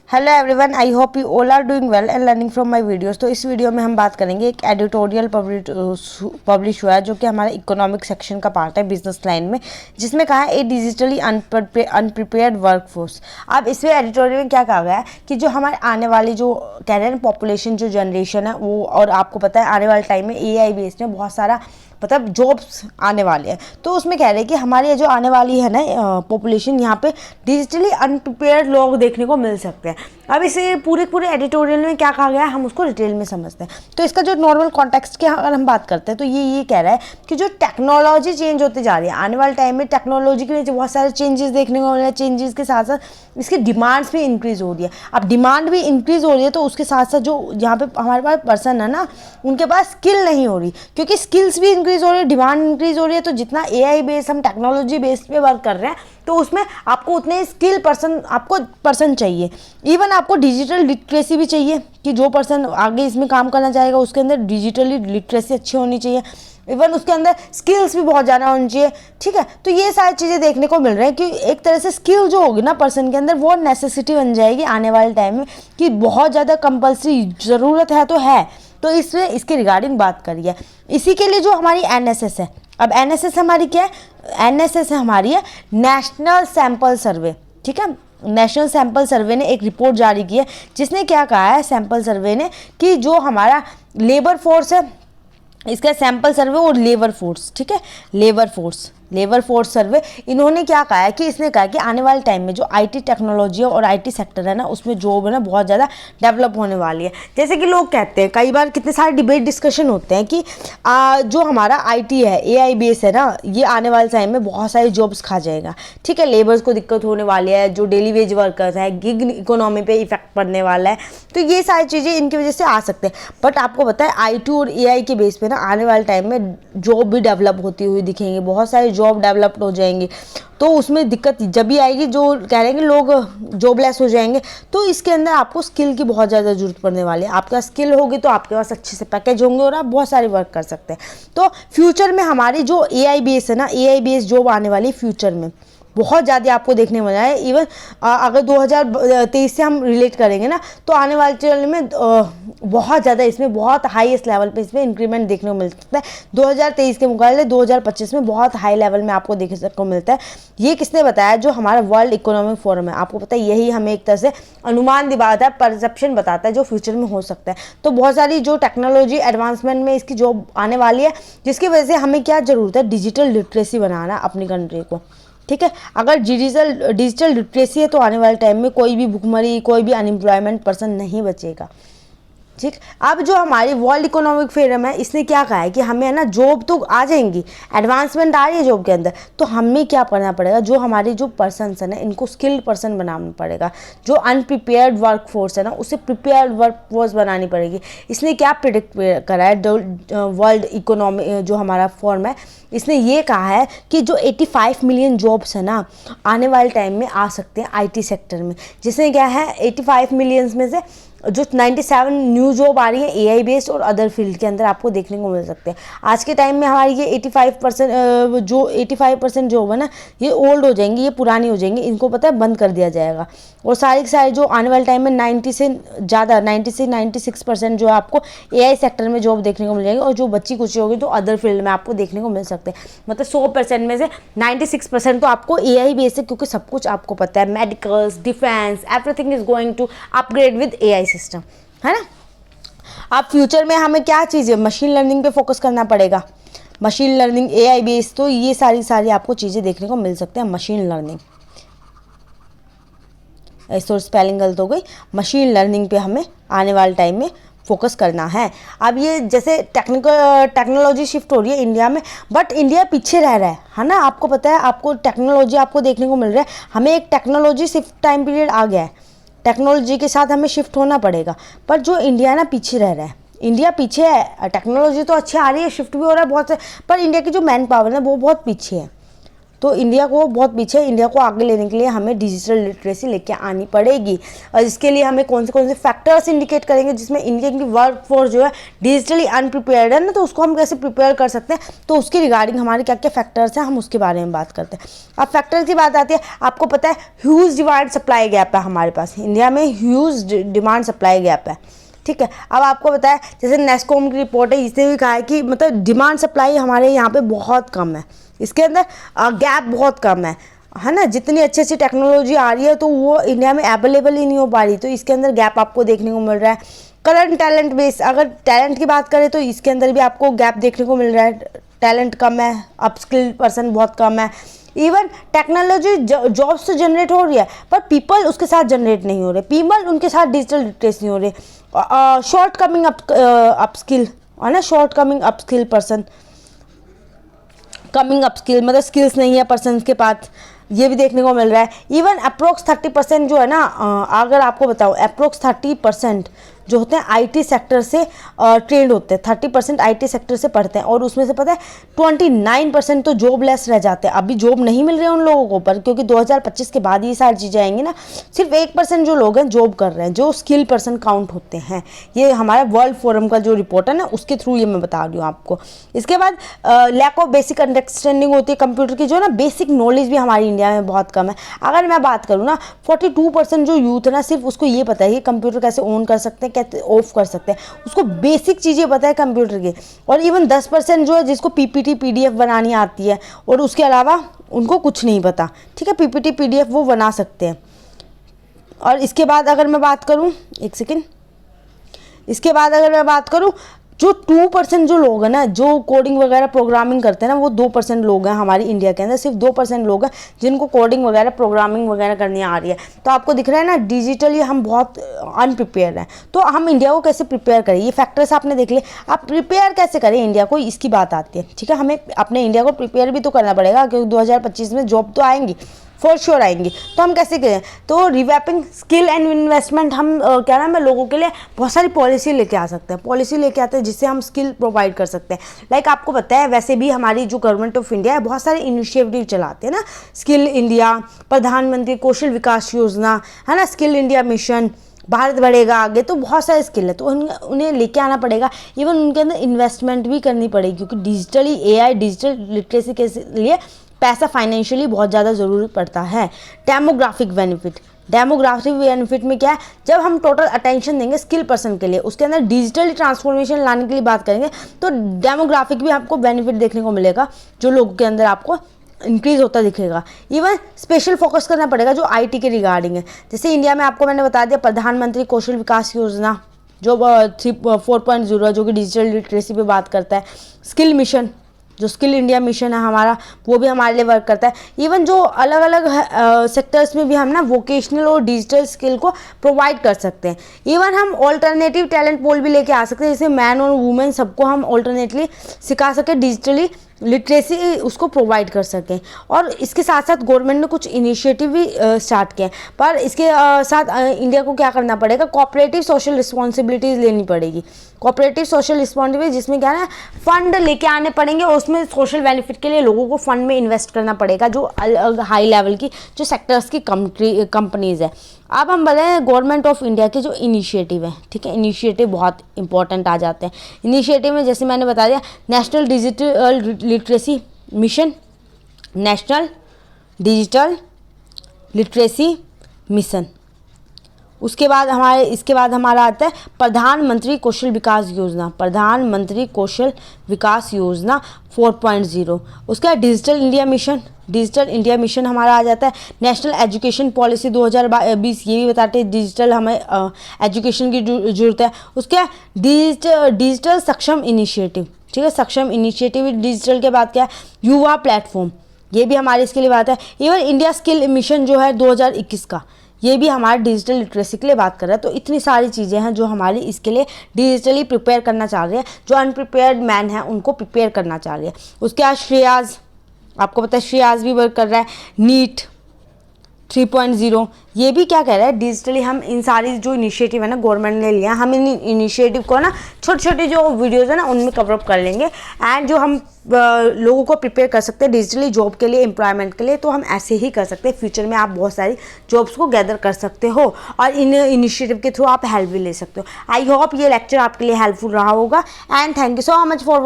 Hello everyone, I hope you all are doing well and learning from my videos. तो इस video में हम बात करेंगे एक एडिटोरियल पब्लिश हुआ है जो कि हमारे इकोनॉमिक सेक्शन का पार्ट है बिजनेस लाइन में, जिसमें कहा है ए डिजिटली अनप्रिपेयर्ड वर्कफोर्स। अब इसमें एडिटोरियल में क्या कहा गया है कि जो हमारे आने वाली जो कह रहे हैं पॉपुलेशन जो जनरेशन है वो, और आपको पता है आने वाले टाइम में AI बेस्ड में बहुत सारा मतलब जॉब्स आने वाले हैं। तो उसमें कह रहे हैं कि हमारी जो आने वाली है ना पॉपुलेशन, यहाँ पे डिजिटली अनप्रिपेयर्ड लोग देखने को मिल सकते हैं। अब इसे पूरे एडिटोरियल में क्या कहा गया है हम उसको डिटेल में समझते हैं। तो इसका जो नॉर्मल कॉन्टेक्स्ट की अगर हम बात करते हैं तो ये कह रहा है कि जो टेक्नोलॉजी चेंज होती जा रही है आने वाले टाइम में, टेक्नोलॉजी के नीचे बहुत सारे चेंजेस देखने को मिल रहे हैं। चेंजेस के साथ साथ इसकी डिमांड्स भी इंक्रीज़ हो रही है। अब डिमांड भी इंक्रीज़ हो रही है तो उसके साथ साथ जो यहाँ पे हमारे पास पर्सन है ना, उनके पास स्किल नहीं हो रही, क्योंकि स्किल्स भी इंक्रीज़ हो रही है, डिमांड इंक्रीज़ हो रही है। तो जितना AI बेस्ड हम टेक्नोलॉजी बेस्ड पे वर्क कर रहे हैं तो उसमें आपको उतने स्किल पर्सन चाहिए। इवन आपको डिजिटल लिटरेसी भी चाहिए कि जो पर्सन आगे इसमें काम करना चाहेगा उसके अंदर डिजिटली लिटरेसी अच्छी होनी चाहिए। इवन उसके अंदर स्किल्स भी बहुत ज़्यादा होनी चाहिए। ठीक है, तो ये सारी चीज़ें देखने को मिल रही हैं कि एक तरह से स्किल जो होगी ना पर्सन के अंदर, वो नेसेसिटी बन जाएगी आने वाले टाइम में कि बहुत ज़्यादा कंपल्सरी ज़रूरत है तो है। तो इसमें इसके रिगार्डिंग बात करी है। इसी के लिए जो हमारी NSS है, अब NSS हमारी क्या है? NSS हमारी है नेशनल सैंपल सर्वे। ठीक है, नेशनल सैंपल सर्वे ने एक रिपोर्ट जारी की है जिसने क्या कहा है सैंपल सर्वे ने कि जो हमारा लेबर फोर्स है, इसका सैंपल सर्वे और लेबर फोर्स, ठीक है, लेबर फोर्स सर्वे, इन्होंने क्या कहा है कि इसने कहा कि आने वाले टाइम में जो IT टेक्नोलॉजी और IT सेक्टर है ना, उसमें जॉब है ना बहुत ज़्यादा डेवलप होने वाली है। जैसे कि लोग कहते हैं, कई बार कितने सारे डिबेट डिस्कशन होते हैं कि जो हमारा IT है, AI बेस है ना, ये आने वाले टाइम में बहुत सारी जॉब्स खा जाएगा। ठीक है, लेबर्स को दिक्कत होने वाली है, जो डेली वेज वर्कर्स है, गिग इकोनॉमी पे इफेक्ट पड़ने वाला है। तो ये सारी चीज़ें इनकी वजह से आ सकते हैं। बट आपको पता है IT और AI के बेस पे ना आने वाले टाइम में जॉब भी डेवलप होती हुई दिखेंगी, बहुत सारी जॉब डेवलप्ड हो जाएंगी। तो उसमें दिक्कत जब भी आएगी, जो कह रहे हैं कि लोग जॉबलेस हो जाएंगे, तो इसके अंदर आपको स्किल की बहुत ज़्यादा जरूरत पड़ने वाली है। आपके पास स्किल होगी तो आपके पास अच्छे से पैकेज होंगे और आप बहुत सारे वर्क कर सकते हैं। तो फ्यूचर में हमारी जो AI बेस है ना, AI बेस जॉब आने वाली फ्यूचर में बहुत ज़्यादा आपको देखने मिल रहा है। इवन अगर 2023 से हम रिलेट करेंगे ना, तो आने वाले चरण में बहुत ज़्यादा इसमें बहुत हाईएस्ट लेवल पे इसमें इंक्रीमेंट देखने को मिल सकता है। 2023 के मुकाबले 2025 में बहुत हाई लेवल में आपको देखने को मिलता है। ये किसने बताया? जो हमारा वर्ल्ड इकोनॉमिक फोरम है। आपको पता है यही हमें एक तरह से अनुमान दिखाता है, परसेप्शन बताता है जो फ्यूचर में हो सकता है। तो बहुत सारी जो टेक्नोलॉजी एडवांसमेंट में इसकी जॉब आने वाली है, जिसकी वजह से हमें क्या ज़रूरत है? डिजिटल लिटरेसी बनाना अपनी कंट्री को। ठीक है, अगर डिजिटल लिटरेसी है तो आने वाले टाइम में कोई भी भुखमरी, कोई भी अनएम्प्लॉयमेंट पर्सन नहीं बचेगा। ठीक, अब जो हमारी वर्ल्ड इकोनॉमिक फोरम है, इसने क्या कहा है कि हमें है ना जॉब तो आ जाएंगी, एडवांसमेंट आ रही है जॉब के अंदर, तो हमें क्या करना पड़ेगा? जो हमारी जो पर्सन है ना, इनको स्किल्ड पर्सन बनाना पड़ेगा। जो अनप्रिपेयर्ड वर्क फोर्स है ना, उसे प्रिपेयर्ड वर्क फोर्स बनानी पड़ेगी। इसने क्या प्रिडिक्ट करा है? वर्ल्ड इकोनॉमी जो हमारा फोरम है, इसने ये कहा है कि जो 85 मिलियन जॉब्स है ना, आने वाले टाइम में आ सकते हैं IT सेक्टर में। जिसमें क्या है 85 मिलियंस में से जो 97 न्यू जॉब आ रही है AI बेस्ड और अदर फील्ड के अंदर आपको देखने को मिल सकते हैं। आज के टाइम में हमारी ये 85% जॉब है ना, ये ओल्ड हो जाएंगी, ये पुरानी हो जाएंगी, इनको पता है बंद कर दिया जाएगा। और सारी की सारी जो आने वाले टाइम में 90 से 96% जो आपको AI सेक्टर में जॉब देखने को मिल जाएगी, और जो बच्ची कुछ होगी तो अदर फील्ड में आपको देखने को मिल सकते हैं। मतलब 100% में से 96% तो आपको AI बेस्ड है, क्योंकि सब कुछ आपको पता है, medicals, defence, everything is going to upgrade with AI system, है ना। अब फ्यूचर में हमें क्या चीज़ है? मशीन लर्निंग पे फोकस करना पड़ेगा। मशीन लर्निंग AI बेस्ड, तो ये सारी आपको चीज़ें देखने को मिल सकते हैं। मशीन लर्निंग, स्पेलिंग गलत हो गई, मशीन लर्निंग पे हमें आने वाले टाइम में फोकस करना है। अब ये जैसे टेक्नोलॉजी शिफ्ट हो रही है इंडिया में, बट इंडिया पीछे रह रहा है ना। आपको पता है, आपको टेक्नोलॉजी आपको देखने को मिल रहा है, हमें एक टेक्नोलॉजी शिफ्ट टाइम पीरियड आ गया है, टेक्नोलॉजी के साथ हमें शिफ्ट होना पड़ेगा। पर जो इंडिया ना पीछे रह रहा है, इंडिया पीछे है। टेक्नोलॉजी तो अच्छी आ रही है, शिफ्ट भी हो रहा है बहुत से, पर इंडिया की जो मैन पावर है वो बहुत पीछे है। तो इंडिया को बहुत पीछे, इंडिया को आगे लेने के लिए हमें डिजिटल लिटरेसी लेके आनी पड़ेगी। और इसके लिए हमें कौन से फैक्टर्स इंडिकेट करेंगे जिसमें इंडिया की वर्क फोर्स जो है डिजिटली अनप्रिपेयर्ड है ना, तो उसको हम कैसे प्रिपेयर कर सकते हैं, तो उसके रिगार्डिंग हमारे क्या क्या फैक्टर्स हैं हम उसके बारे में बात करते हैं। अब फैक्टर्स की बात आती है, आपको पता है ह्यूज डिमांड सप्लाई गैप है हमारे पास, इंडिया में ह्यूज डिमांड सप्लाई गैप है, ठीक है। अब आपको पता है जैसे नेस्कॉम की रिपोर्ट है, इसने भी कहा है कि मतलब डिमांड सप्लाई हमारे यहाँ पे बहुत कम है, इसके अंदर गैप बहुत कम है ना। जितनी अच्छी अच्छी टेक्नोलॉजी आ रही है तो वो इंडिया में अवेलेबल ही नहीं हो पा रही, तो इसके अंदर गैप आपको देखने को मिल रहा है। करंट टैलेंट बेस, अगर टैलेंट की बात करें तो इसके अंदर भी आपको गैप देखने को मिल रहा है, टैलेंट कम है, अपस्किल पर्सन बहुत कम है। इवन टेक्नोलॉजी जॉब्स तो जनरेट हो रही है पर पीपल उसके साथ जनरेट नहीं हो रहे, पीपल उनके साथ डिजिटल लिटरेसी नहीं हो रहे। शॉर्ट कमिंग अपस्किल है ना, short coming upskill person, coming upskill मतलब स्किल्स नहीं है पर्सन के पास, ये भी देखने को मिल रहा है। इवन अप्रोक्स 30% जो है ना, अगर आपको बताओ अप्रोक्स 30% जो होते हैं आईटी सेक्टर से ट्रेंड होते हैं, 30% आईटी सेक्टर से पढ़ते हैं और उसमें से पता है 29% तो जॉबलेस रह जाते हैं, अभी जॉब नहीं मिल रही है उन लोगों को, पर क्योंकि 2025 के बाद ये सारी चीज़ें आएंगी ना। सिर्फ 1% जो लोग हैं जॉब कर रहे हैं, जो स्किल पर्सन काउंट होते हैं। ये हमारा वर्ल्ड फोरम का जो रिपोर्ट है ना उसके थ्रू ये मैं बता रही हूँ आपको। इसके बाद लैक ऑफ बेसिक अंडरस्टैंडिंग होती है कंप्यूटर की, जो ना बेसिक नॉलेज भी हमारी इंडिया में बहुत कम है। अगर मैं बात करूँ ना 42% जो यूथ है ना, सिर्फ उसको ये पता है कि कंप्यूटर कैसे ऑन कर सकते हैं, कैसे ऑफ कर सकते हैं, उसको बेसिक चीज़ें पता है कंप्यूटर की। और इवन 10% जो है जिसको पीपीटी पीडीएफ बनानी आती है और उसके अलावा उनको कुछ नहीं पता, ठीक है, पीपीटी पीडीएफ वो बना सकते हैं। और इसके बाद अगर मैं बात करूं, एक सेकेंड, इसके बाद अगर मैं बात करूं जो 2% जो लोग हैं ना, जो कोडिंग वगैरह प्रोग्रामिंग करते हैं ना, वो 2% लोग हैं हमारी इंडिया के अंदर, सिर्फ 2% लोग हैं जिनको कोडिंग वगैरह प्रोग्रामिंग वगैरह करनी आ रही है। तो आपको दिख रहा है ना डिजिटली हम बहुत अनप्रिपेयर हैं। तो हम इंडिया को कैसे प्रिपेयर करें, ये फैक्टर्स आपने देख लिए, आप प्रिपेयर कैसे करें इंडिया को, इसकी बात आती है, ठीक है। हमें अपने इंडिया को प्रिपेयर भी तो करना पड़ेगा क्योंकि 2025 में जॉब तो आएंगी, फॉर श्योर आएंगी। तो हम कैसे करें, तो रिवैपिंग स्किल एंड इन्वेस्टमेंट, हम क्या नाम है लोगों के लिए बहुत सारी पॉलिसी लेके आ सकते हैं, पॉलिसी लेके आते हैं जिससे हम स्किल प्रोवाइड कर सकते हैं। लाइक आपको पता है वैसे भी हमारी जो गवर्नमेंट ऑफ इंडिया है बहुत सारे इनिशिएटिव चलाते हैं ना, स्किल इंडिया, प्रधानमंत्री कौशल विकास योजना है ना, स्किल इंडिया मिशन, भारत बढ़ेगा आगे, तो बहुत सारे स्किल है, तो उन्हें लेके आना पड़ेगा। इवन उनके अंदर इन्वेस्टमेंट भी करनी पड़ेगी क्योंकि डिजिटली एआई डिजिटल लिटरेसी के लिए पैसा फाइनेंशियली बहुत ज़्यादा ज़रूरी पड़ता है। डेमोग्राफिक बेनिफिट, डेमोग्राफिक बेनिफिट में क्या है, जब हम टोटल अटेंशन देंगे स्किल पर्सन के लिए, उसके अंदर डिजिटली ट्रांसफॉर्मेशन लाने के लिए बात करेंगे, तो डेमोग्राफिक भी आपको बेनिफिट देखने को मिलेगा, जो लोगों के अंदर आपको इंक्रीज होता दिखेगा। इवन स्पेशल फोकस करना पड़ेगा जो आईटी के रिगार्डिंग है। जैसे इंडिया में आपको मैंने बता दिया प्रधानमंत्री कौशल विकास योजना जो 4.0 है, जो कि डिजिटल लिटरेसी पे बात करता है। स्किल मिशन, जो स्किल इंडिया मिशन है हमारा, वो भी हमारे लिए वर्क करता है। इवन जो अलग अलग सेक्टर्स में भी हम ना वोकेशनल और डिजिटल स्किल को प्रोवाइड कर सकते हैं। इवन हम ऑल्टरनेटिव टैलेंट पोल भी लेके आ सकते हैं, जैसे मैन और वुमेन सबको हम ऑल्टरनेटली सिखा सकें, डिजिटली लिटरेसी उसको प्रोवाइड कर सकें। और इसके साथ साथ गवर्नमेंट ने कुछ इनिशिएटिव भी स्टार्ट किए हैं, पर इसके साथ इंडिया को क्या करना पड़ेगा, कोऑपरेटिव सोशल रिस्पॉन्सिबिलिटीज़ लेनी पड़ेगी। कोऑपरेटिव सोशल रिस्पॉन्सिबिलिटी जिसमें क्या है, फंड लेके आने पड़ेंगे और उसमें सोशल बेनिफिट के लिए लोगों को फंड में इन्वेस्ट करना पड़ेगा, जो हाई लेवल की जो सेक्टर्स की कंपनीज़ है। अब हम बोले गवर्नमेंट ऑफ इंडिया के जो इनिशिएटिव है, ठीक है, इनिशिएटिव बहुत इंपॉर्टेंट आ जाते हैं। इनिशिएटिव में जैसे मैंने बता दिया national digital literacy mission, national digital literacy mission. उसके बाद इसके बाद हमारा आता है प्रधानमंत्री कौशल विकास योजना, प्रधानमंत्री कौशल विकास योजना 4.0। उसका digital India mission, digital India mission हमारा आ जाता है। नेशनल एजुकेशन पॉलिसी 2020, ये भी बताते हैं डिजिटल हमें एजुकेशन की जरूरत है। उसके डिजिटल सक्षम इनिशिएटिव, ठीक है, सक्षम इनिशिएटिव डिजिटल के बाद क्या है, युवा प्लेटफॉर्म, ये भी हमारे इसके लिए बात है। इवन इंडिया स्किल मिशन जो है 2021 का, ये भी हमारे डिजिटल लिटरेसी के लिए बात कर रहा है। तो इतनी सारी चीज़ें हैं जो हमारी इसके लिए डिजिटली प्रिपेयर करना चाह रहे हैं, जो अनप्रिपेयर्ड मैन हैं उनको प्रिपेयर करना चाह रहे हैं। उसके बाद श्रेयाज, आपको पता है श्रेयाज भी वर्क कर रहा है। नीट, 3.0 ये भी क्या कह रहा है, डिजिटली हम इन सारी जो इनिशिएटिव है ना गवर्नमेंट ने लिया, हम इन इनिशिएटिव को ना छोटे छोटे जो वीडियोज़ है ना उनमें कवर अप कर लेंगे। एंड जो हम लोगों को प्रिपेयर कर सकते हैं डिजिटली जॉब के लिए, एम्प्लॉयमेंट के लिए, तो हम ऐसे ही कर सकते हैं। फ्यूचर में आप बहुत सारी जॉब्स को गैदर कर सकते हो और इन इनिशिएटिव के थ्रू आप हेल्प भी ले सकते हो। आई होप ये लेक्चर आपके लिए हेल्पफुल रहा होगा and thank you so much for